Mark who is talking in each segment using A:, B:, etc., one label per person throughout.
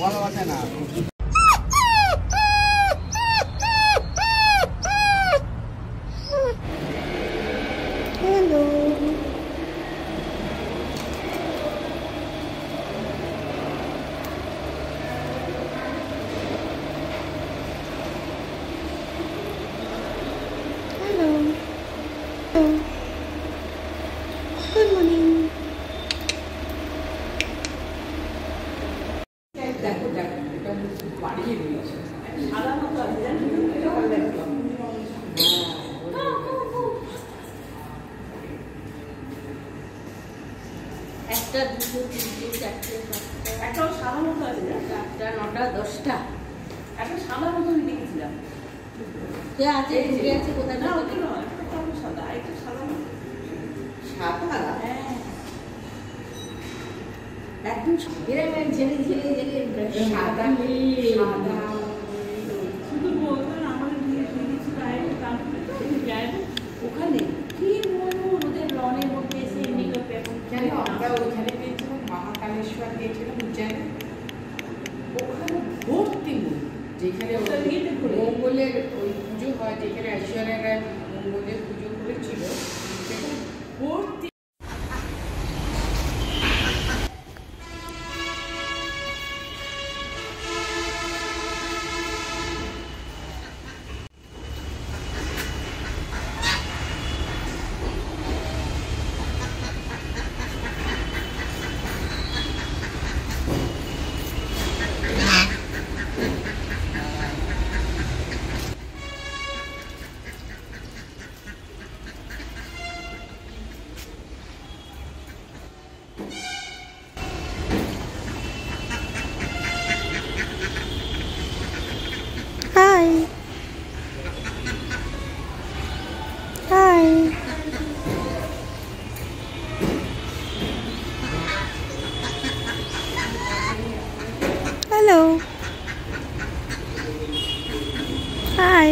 A: ভালোবাসে না।
B: Good morning.
C: একটা দুটো তিনটে চারটে পাঁচটা একটা সাদা মতো আছে, চারটা নটা 10টা একটা সাদা মতো আমি দেখেছিলাম। কে আছে ঘুরে আছে কোথায়? না ওটা নয়, একটা সাদা, একটা সাদা মতো। সাদা? হ্যাঁ একদম এরকম ঝেলে ঝেলে ঝেলে সাদা সাদা। শুধু বলতো না আমাদের ওখানে কি বলবো, ওদের লনের মধ্যে এসে এমনি করে
D: কেন আমরা ওইখানে পেয়েছিলাম, মহাকালেশ্বর গিয়েছিলাম উজ্জয়নে, ওখানে ভর্তি যেখানে মঙ্গলের ওই পুজো হয়, যেখানে ঐশ্বর্যা রায় মঙ্গলের পুজো করেছিল সেখানে ভর্তি।
B: Hi. Hi. Hello. Hi.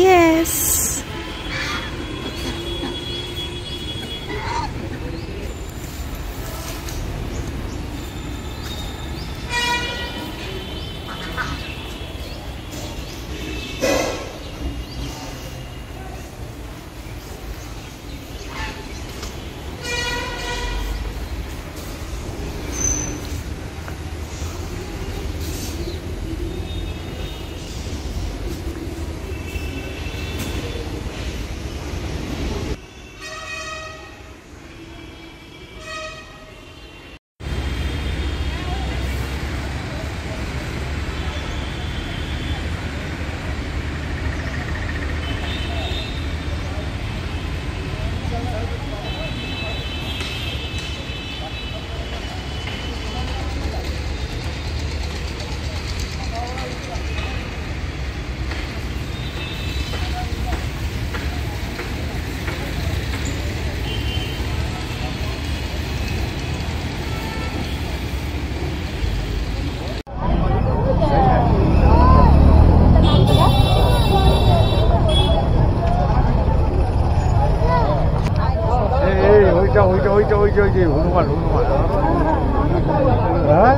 B: Yes.
A: ওই হনুমান হ্যাঁ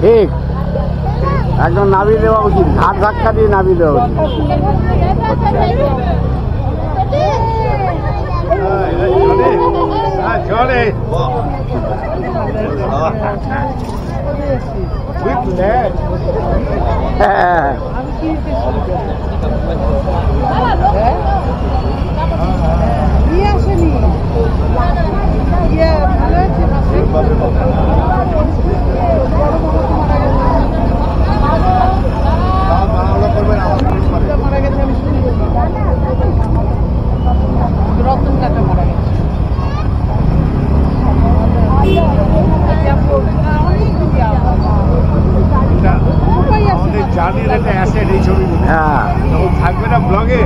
A: ঠিক একদম নামিয়ে দেওয়া উচিত, ঘাট ধাক্কা দিয়ে নামিয়ে দেওয়া উচিত। চলে হ্যাঁ জার্নির একটা অ্যাসেট এই ছবিগুলো, হ্যাঁ তখন থাকবে না ব্লগে।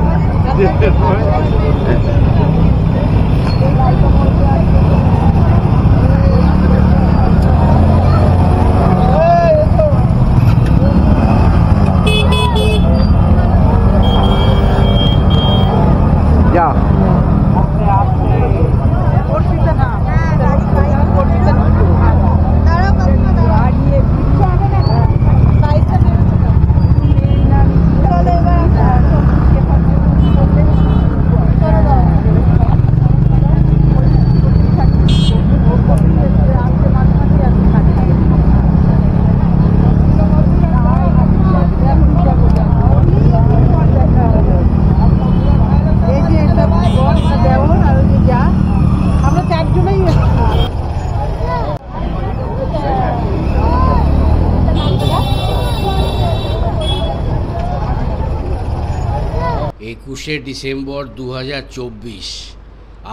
E: 21শে ডিসেম্বর 2024।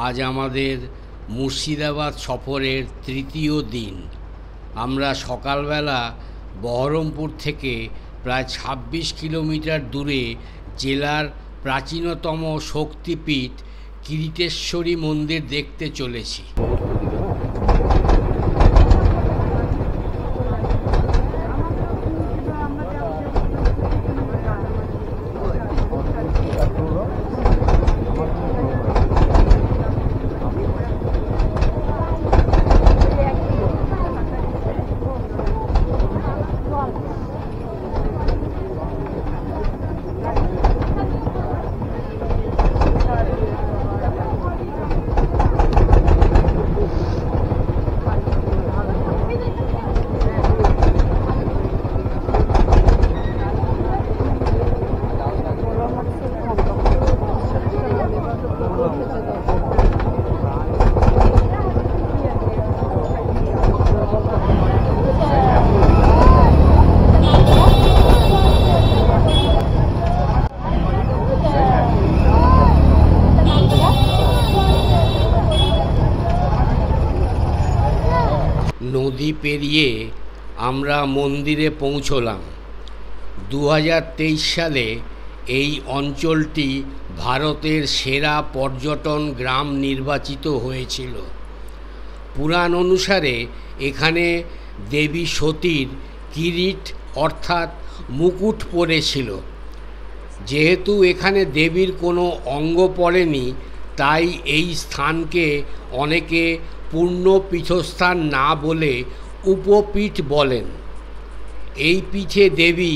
E: আজ আমাদের মুর্শিদাবাদ সফরের তৃতীয় দিন। আমরা সকালবেলা বহরমপুর থেকে প্রায় 26 কিলোমিটার দূরে জেলার প্রাচীনতম শক্তিপীঠ কিরিটেশ্বরী মন্দির দেখতে চলেছি। নদী পেরিয়ে আমরা মন্দিরে পৌঁছলাম। 2023 সালে এই অঞ্চলটি ভারতের সেরা পর্যটন গ্রাম নির্বাচিত হয়েছিল। পুরাণ অনুসারে এখানে দেবী সতীর কিরিট অর্থাৎ মুকুট পড়েছিল। যেহেতু এখানে দেবীর কোনো অঙ্গ পড়েনি, তাই এই স্থানকে অনেকে পূর্ণ পীঠস্থান না বলে উপপীঠ বলেন। এই পীঠে দেবী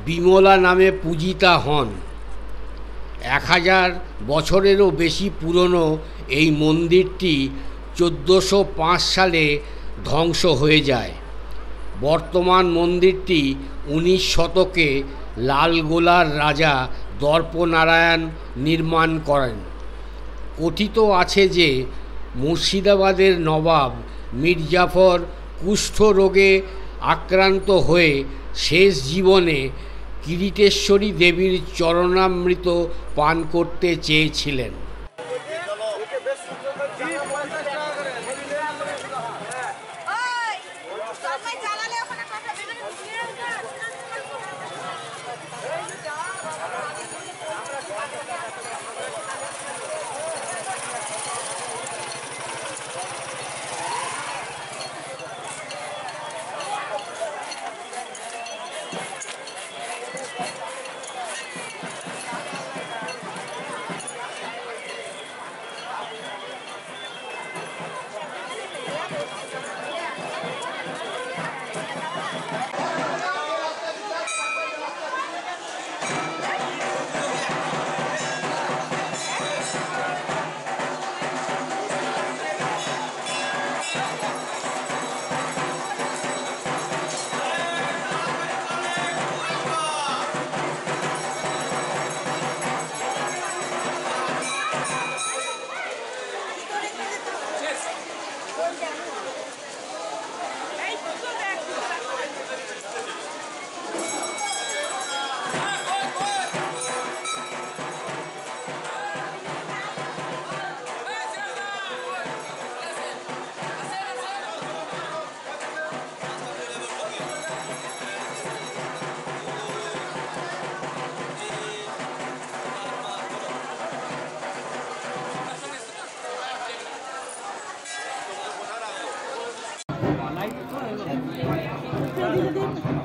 E: বিমলা নামে পূজিতা হন। 1000 বছরেরও বেশি পুরনো এই মন্দিরটি 1405 সালে ধ্বংস হয়ে যায়। বর্তমান মন্দিরটি 19 শতকে লালগোলার রাজা দর্পনারায়ণ নির্মাণ করেন। কথিত আছে যে মুর্শিদাবাদের নবাব মীর জাফর কুষ্ঠ রোগে আক্রান্ত হয়ে শেষ জীবনে কিরিটেশ্বরী দেবীর চরণামৃত পান করতে চেয়েছিলেন।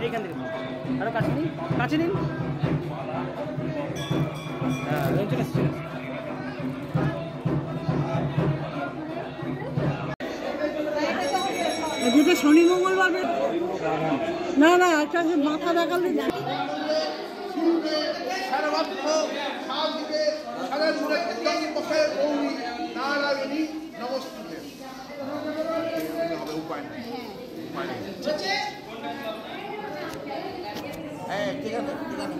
F: এইখান থেকে আরো কাছে নিন, কাছে নিন। হ্যাঁ চলে আসছে।
G: দুটো শনি মঙ্গলবার না না একটা মাথা দেখালে
A: নারায়ণী নমস্তুতে। উপায় নেই, উপায় নেই। হ্যাঁ ঠিক আছে, ঠিক আছে।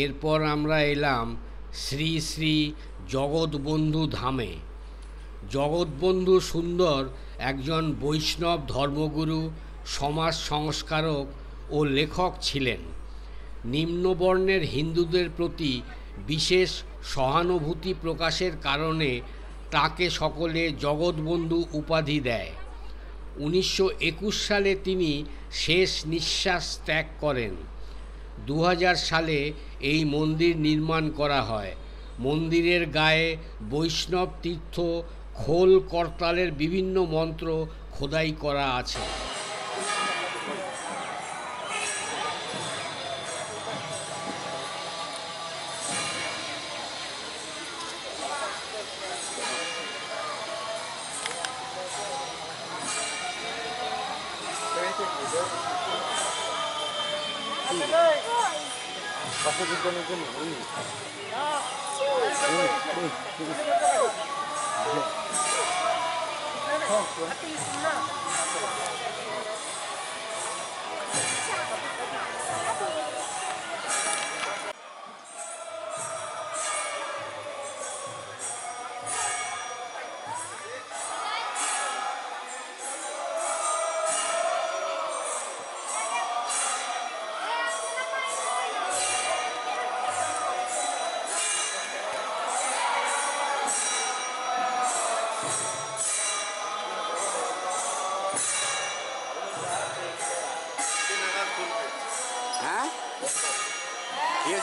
E: এরপর আমরা এলাম শ্রী শ্রী জগৎবন্ধু ধামে। জগৎবন্ধু সুন্দর একজন বৈষ্ণব ধর্মগুরু, সমাজ সংস্কারক ও লেখক ছিলেন। নিম্নবর্ণের হিন্দুদের প্রতি বিশেষ সহানুভূতি প্রকাশের কারণে তাকে সকলে জগৎবন্ধু উপাধি দেয়। 1921 সালে তিনি শেষ নিঃশ্বাস ত্যাগ করেন। 2000 সালে এই মন্দির নির্মাণ করা হয়। মন্দিরের গায়ে বৈষ্ণব তীর্থ খোল করতালের বিভিন্ন মন্ত্র খোদাই করা আছে।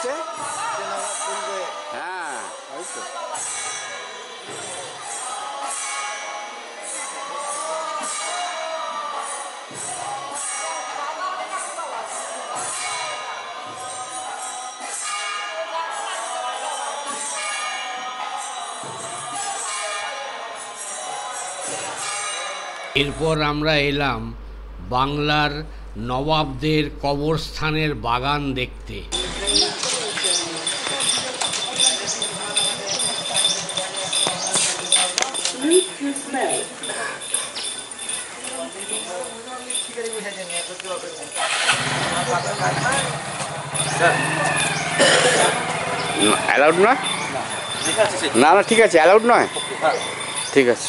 E: আছে। হ্যাঁ ওই তো। এরপর আমরা এলাম বাংলার নবাবদের কবরস্থানের বাগান দেখতে। অ্যালাউড নয়? না না ঠিক আছে, অ্যালাউড নয়, ঠিক আছে।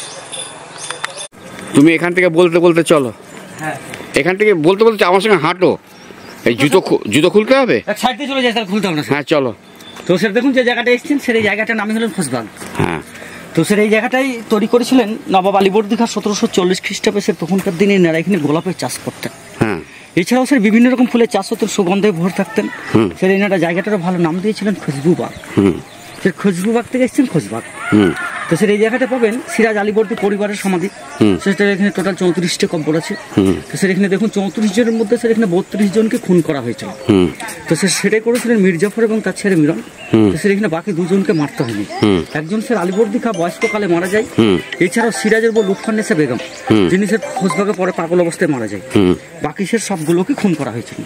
E: তুমি এখান থেকে বলতে বলতে চলো, এখান থেকে বলতে বলতে আমার সঙ্গে হাঁটো। এই জুতো খুলতে হবে,
F: এক সাইড দিয়ে চলে যায়, তাহলে খুলতে হবে না।
E: হ্যাঁ চলো।
F: তো স্যার দেখুন যে জায়গাটা এসেছেন, স্যার এই জায়গাটার নামই হলেন খোঁজবাগ।
E: হ্যাঁ,
F: তো স্যার এই জায়গাটাই তৈরি করেছিলেন নবাব আলীবর্দী খাঁ 1740 খ্রিস্টাব্দে। স্যার তখনকার দিনে এনারা এখানে গোলাপের চাষ করতেন।
E: হ্যাঁ,
F: এছাড়াও স্যার বিভিন্ন রকম ফুলের চাষ হতেন, সুগন্ধে ভরে থাকতেন। স্যার এনারা জায়গাটারও ভালো নাম দিয়েছিলেন খুশবুবাগ। স্যার খুশবুবাগ থেকে এসেছেন খোঁজবাগ। তো স্যার এই জায়গাটা পাবেন সিরাজ আলীবর্দী পরিবারের সমাধি। সেটা এখানে টোটাল 34টা কবর আছে। তো স্যার এখানে দেখুন 34 জনের মধ্যে স্যার এখানে 32 জনকে খুন করা হয়েছিল। তো স্যার সেটাই করেছিলেন মীর জাফর এবং তার ছেলে মিরন। তো স্যার এখানে বাকি দুজনকে মারতে হয়নি। একজন স্যার আলীবর্দী খাঁ বয়স্ককালে মারা যায়। এছাড়াও সিরাজের বউ লুৎফান্নেসা বেগম, যিনি স্যার খোঁজবাগে পরে পাগল অবস্থায় মারা যায়। বাকি স্যার সবগুলোকে খুন করা হয়েছিল।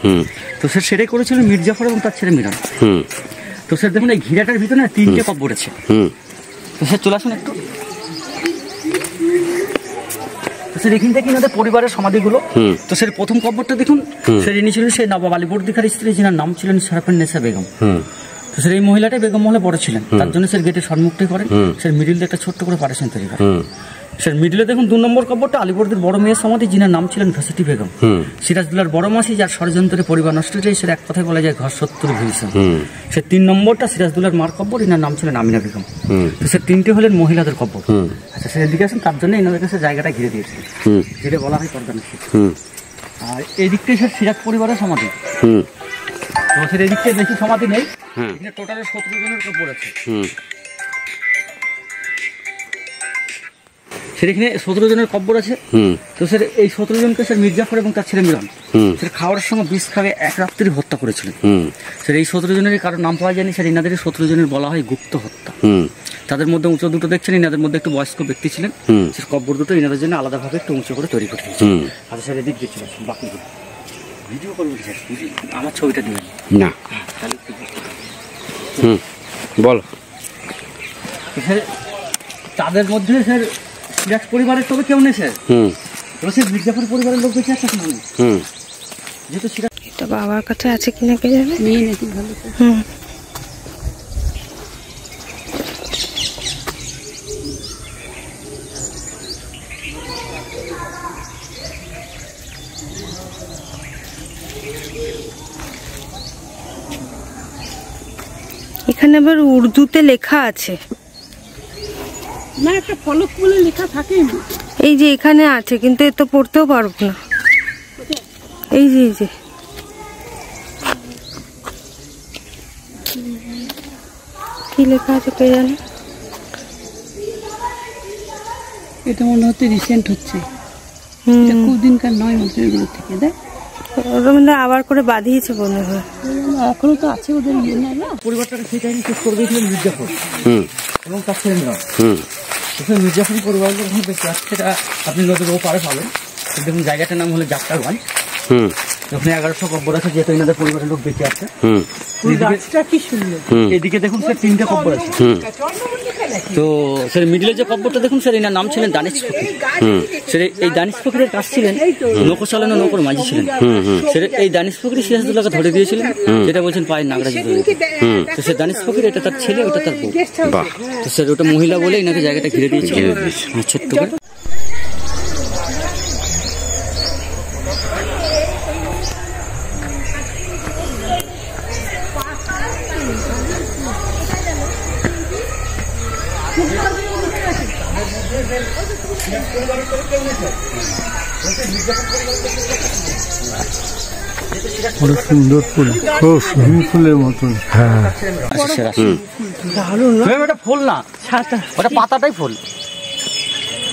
F: তো স্যার সেটাই করেছিলেন মীর জাফর এবং তার ছেলে মিরন। তো স্যার দেখুন এই ঘিরাটার ভিতরে 3টে কবর আছে। তো স্যার চলে আসুন একটু। তো স্যার এখান থেকে এনাদের পরিবারের সমাধিগুলো। তো স্যার প্রথম কবরটা দেখুন, স্যার ইনি ছিলেন সেই নবাব আলীবর্দী খাঁর স্ত্রী, যিনার নাম ছিলেন শরফুন্নেসা বেগম। তো স্যার এই মহিলাটাই বেগম মহলে বড় ছিলেন, তার জন্য স্যার গেটের সম্মুখটাই করেন। স্যার মিডিলে একটা ছোট্ট করে পার্টিশন তৈরি করেন। স্যার মিডিলে দেখুন 2 নম্বর কবরটা আলীবর্দীর বড় মেয়ের সমাধি, যিনার নাম ছিলেন ঘসেটি বেগম। সিরাজদৌল্লার বড় মাসি, যার ষড়যন্ত্রে পরিবার নষ্ট হয়েছে, স্যার এক কথায় বলা যায় ঘর শত্রু ভীষণ। স্যার 3 নম্বরটা সিরাজদৌল্লার মার কবর, এনার নাম ছিলেন আমিনা বেগম। তো স্যার 3টে হলেন মহিলাদের কবর। আচ্ছা স্যার এদিকে আসেন, তার জন্য এনাদের কাছে জায়গাটা ঘিরে দিয়েছে, যেটা বলা হয় পর্দা নিষেধ। আর এই দিকটাই স্যার সিরাজ পরিবারের সমাধি। তো স্যার এই দিকটাই বেশি সমাধি নেই, এখানে টোটালে 17 জনের কবর আছে। স্যার এখানে 17 জনের কব্বর আছে। তো স্যার এই 17 জনকে স্যার মীর জাফর এবং তার ছেলে মিরন স্যার খাওয়ার সময় বিষ খাবে এক রাত্রি হত্যা করেছিলেন। স্যার এই 17 জনের কারোর নাম পাওয়া যায়নি। স্যার এনাদের 17 জনের বলা হয় গুপ্ত হত্যা। তাদের মধ্যে উঁচু দুটো দেখছেন, এনাদের মধ্যে একটু বয়স্ক ব্যক্তি ছিলেন। স্যার কব্বর দুটো এনাদের জন্য আলাদাভাবে একটু উঁচু করে তৈরি করে দিয়েছে। আচ্ছা স্যার এদিক দেখতে পাচ্ছেন বাকিগুলো ভিডিও করবেন স্যার, আমার ছবিটা দিবেন
E: না বলো।
F: স্যার তাদের মধ্যে স্যার সিরাজ পরিবারের তবে কেউ নেই স্যার। স্যার মীর জাফর পরিবারের লোক বেঁচে আছে না, যেহেতু সিরাজ
B: এটা বাবার কাছে আছে কিনা কে জানে।
C: নিয়ে নাকি ভালো।
B: এখানে আবার উর্দুতে লেখা আছে।
C: না একটা ফলক বলে লেখা থাকে।
B: এই যে এখানে আছে, কিন্তু এ তো পড়তেও পারবো না। এই যে এই যে কি লেখা আছে কে জানে।
C: এটা মনে হচ্ছে রিসেন্ট হচ্ছে, এটা খুব দিনকার নয় মন্ত্রীগুলো থেকে। দেখ
B: ওরা মানে আবার করে বাঁধিয়েছে মনে হয়।
C: এখনো তো আছে ওদের ইয়ে না।
F: পরিবারটাকে সেই টাইমে শেষ করে দিয়েছিলেন মীর জাফর এবং তার ছেলে মিরন। মীর জাফর পরিবারের লোক বেশি আছে, সেটা আপনি নদীর ওপারে পাবেন। দেখুন জায়গাটার নাম হলো জাক্কারগঞ্জ। ওখানে 1100 কব্বর আছে, যেহেতু এনাদের পরিবারের লোক বেঁচে আছে।
C: কি সুন্দর।
F: এদিকে দেখুন স্যার 3টে কব্বর আছে। তো স্যার মিডিলে যে কব্বরটা দেখুন স্যার, এনার নাম ছিলেন দানিশ ফকির। স্যার এই দানিশ ফকিরের কাজ ছিলেন নৌকো চালানো, নৌকোর মাঝি ছিলেন। স্যার এই দানিশ ফকির সিরাজদৌল্লাহকে ধরে দিয়েছিলেন, যেটা বলছেন পায়ের নাগরা জুতো। তো স্যার দানিশ ফকির, এটা তার ছেলে, ওটা তার বউ। তো স্যার ওটা মহিলা বলে এনাকে জায়গাটা ঘিরে দিয়েছিল ছোট্ট করে।
A: বড় সুন্দর ফুল, খুব সুন্দর ফুলের মতন। হ্যাঁ,
F: ওটা ফুল না, ওটা পাতাটাই ফুল,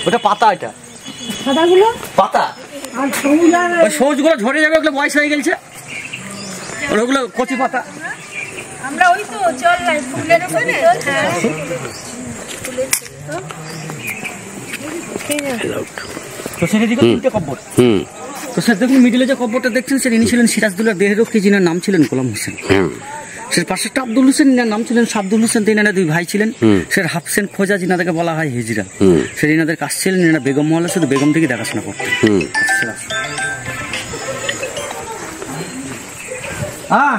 F: ওটা পাতা, এটা
G: সাদাগুলো
F: পাতা।
G: আর সবুজ আর
F: ওই সবুজগুলো ঝরে যাবে, ওগুলো বয়স হয়ে গেছে, ওগুলো কচি পাতা।
B: আমরা ওই তো চল নাই ফুলের ওখানে।
F: তো সেটা দিকে 3টে কব্বর। তো স্যার দেখুন মিডিলে যে কব্বরটা দেখছেন স্যার, ইনি ছিলেন সিরাজদৌল্লার দেহরক্ষী, যিনার নাম ছিলেন গোলাম হোসেন। স্যার পাশেরটা আব্দুল হোসেন, ইনার নাম ছিলেন শাব্দুল হোসেন। তিনারা 2 ভাই ছিলেন। স্যার হাফসেন খোঁজা, যিনাদেরকে বলা হয় হিজরা। স্যার ইনাদের কাজ ছিলেন, এনারা বেগম মহল্লা শুধু বেগম থেকে দেখাশোনা করতেন। হ্যাঁ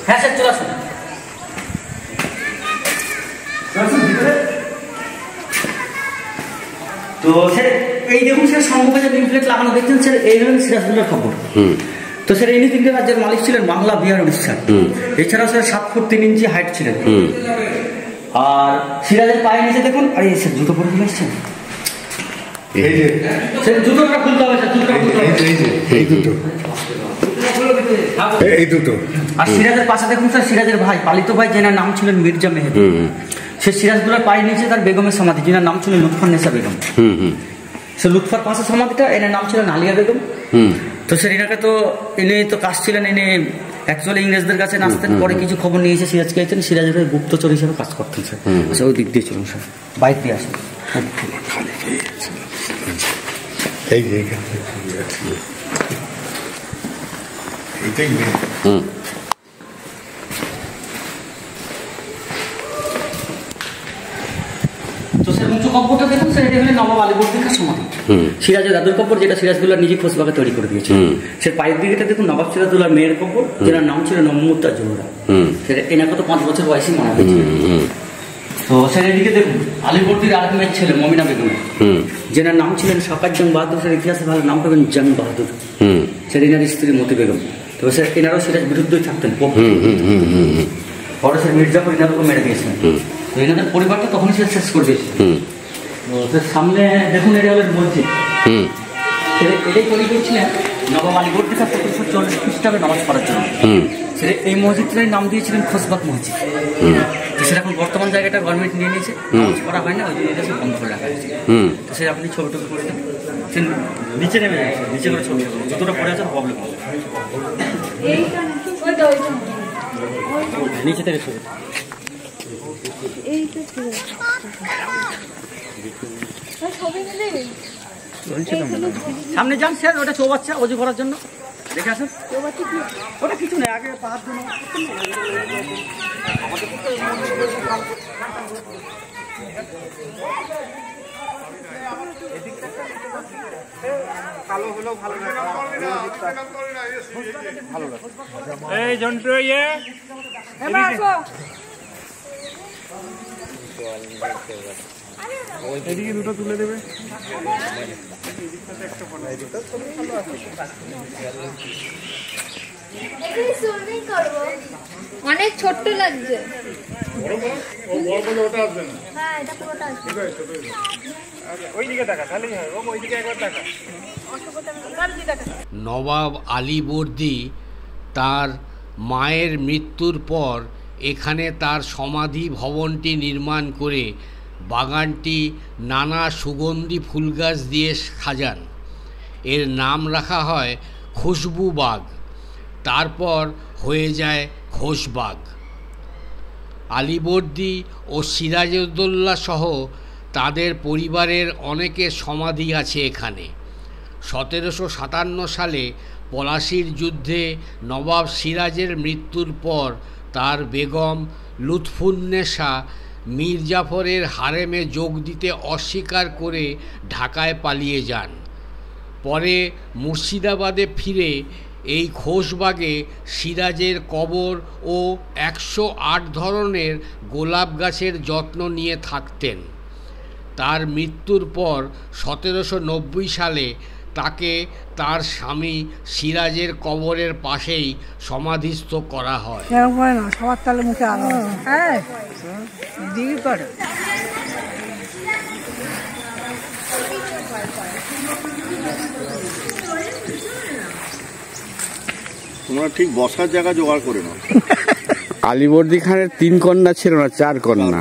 F: হ্যাঁ স্যার চলে আসুন। তো স্যার এই দেখুন স্যার সম্মুখে যে লিফলেট লাগানো দেখছেন স্যার, এই হলেন সিরাজদৌল্লার খবর। তো স্যার ইনি 3টে রাজ্যের মালিক ছিলেন, বাংলা, বিহার, উড়িষ্যা। এছাড়াও স্যার 7 ফুট 3 ইঞ্চি হাইট ছিলেন। আর সিরাজের পায়ে নিচে দেখুন, আরে স্যার জুতো পরে চলে আসছেন, স্যার জুতোটা খুলতে হবে, স্যার জুতোটা খুলতে হবে,
A: এই দুটো।
F: আর সিরাজের পাশে দেখুন স্যার সিরাজের ভাই, পালিত ভাই, যেনার নাম ছিলেন মির্জা মেহেদি। সে সিরাজদৌল্লার পায়ে নিচে তার বেগমের সমাধি, যিনার নাম ছিলেন লুৎফান্নেসা বেগম। সে লুৎফার পাশে সমাধিটা, এনার নাম ছিলেন আলিয়া বেগম। তো স্যার এনাকে তো ইনি তো কাজ ছিলেন, ইনি অ্যাকচুয়ালি ইংরেজদের কাছে নাচতেন, পরে কিছু খবর নিয়ে এসে সিরাজকে আইতেন, সিরাজের গুপ্তচর হিসেবে কাজ করতেন স্যার। আচ্ছা ওই দিক দিয়ে চলুন স্যার, বাইক দিয়ে আসুন।
A: এই যে এইটাই
F: তো স্যার উঁচু কব্বরটা দেখুন স্যার, এটা হলে নবাব আলীবর্দীর সমাধি। সিরাজের দাদুর কব্বর, যেটা সিরাজদৌল্লা নিজে খোঁজবাগে তৈরি করে দিয়েছে। স্যার পায়ের দিকেটা দেখুন নবাব সিরাজদৌল্লার মেয়ের কব্বর, যেটার নাম ছিল নমমুদ্দা জোহরা। স্যার এনাকে তো 5 বছর বয়সী মারা গেছে। তো স্যার এদিকে দেখুন আলীবর্দীর আরেক মেয়ের ছেলে মমিনা বেগম, যেনার নাম ছিলেন সাকাত জং বাহাদুর। স্যার ইতিহাসে ভালো নাম পাবেন জং বাহাদুর। স্যার এনার স্ত্রী মতি বেগম। তো স্যার এনারাও সিরাজ বিরুদ্ধেই থাকতেন। পরে স্যার মির্জাফর এনাদেরকে মেরে দিয়েছিলেন। তো এনাদের পরিবারটা তখনই সে শেষ করে দিয়েছে। তো সামনে দেখুন এটা হলেন মসজিদ, এটাই তৈরি করছিলেন নবাব আলীবর্দী খান 1740 খ্রিস্টাব্দে নামাজ পড়ার জন্য। সেটা এই মসজিদটাই নাম দিয়েছিলেন খোসবাগ মসজিদ। তো সেটা এখন বর্তমান জায়গাটা গভর্নমেন্ট নিয়ে নিয়েছে, নামাজ পড়া হয় না, ওই জন্য এটা বন্ধ করে রাখা হয়েছে। তো সেটা আপনি ছবি টবি করে দেন, সে নিচে নেমে যাচ্ছে, নিচে করে ছবি যতটা পড়ে আছে প্রবলেম হবে, নিচে থেকে ছবি। সামনে যান স্যার, ওটা চৌবাচ্চা অজু করার জন্য, দেখে আসুন। ওটা কিছু নেই, আগে পাহাড় জন্য
A: এই জন্টু ইয়ে এদিকে দুটো তুলে দেবে।
H: অনেক ছোট্ট লাগছে।
I: নবাব আলীবর্দী তার মায়ের মৃত্যুর পর এখানে তার সমাধি ভবনটি নির্মাণ করে বাগানটি নানা সুগন্ধি ফুল গাছ দিয়ে সাজান। এর নাম রাখা হয় খুশবু বাগ, তারপর হয়ে যায় খোশবাগ। আলীবর্দী ও সিরাজউদ্দৌলা সহ তাদের পরিবারের অনেকের সমাধি আছে এখানে। 1757 সালে পলাশির যুদ্ধে নবাব সিরাজের মৃত্যুর পর তার বেগম লুৎফুন্নেসা মীর জাফরের হারেমে যোগ দিতে অস্বীকার করে ঢাকায় পালিয়ে যান। পরে মুর্শিদাবাদে ফিরে এই খোশবাগে সিরাজের কবর ও 108 ধরনের গোলাপ গাছের যত্ন নিয়ে থাকতেন। তার মৃত্যুর পর 1790 সালে তাকে তার স্বামী সিরাজের কবরের পাশেই সমাধিস্থ করা হয়।
G: না সবার তালে মুখে আলো হ্যাঁ দিকে করে
A: তোমরা ঠিক বসার জায়গা জোগাড় করে নাও।
E: আলীবর্দী খানের 3 কন্যা ছিল না 4 কন্যা।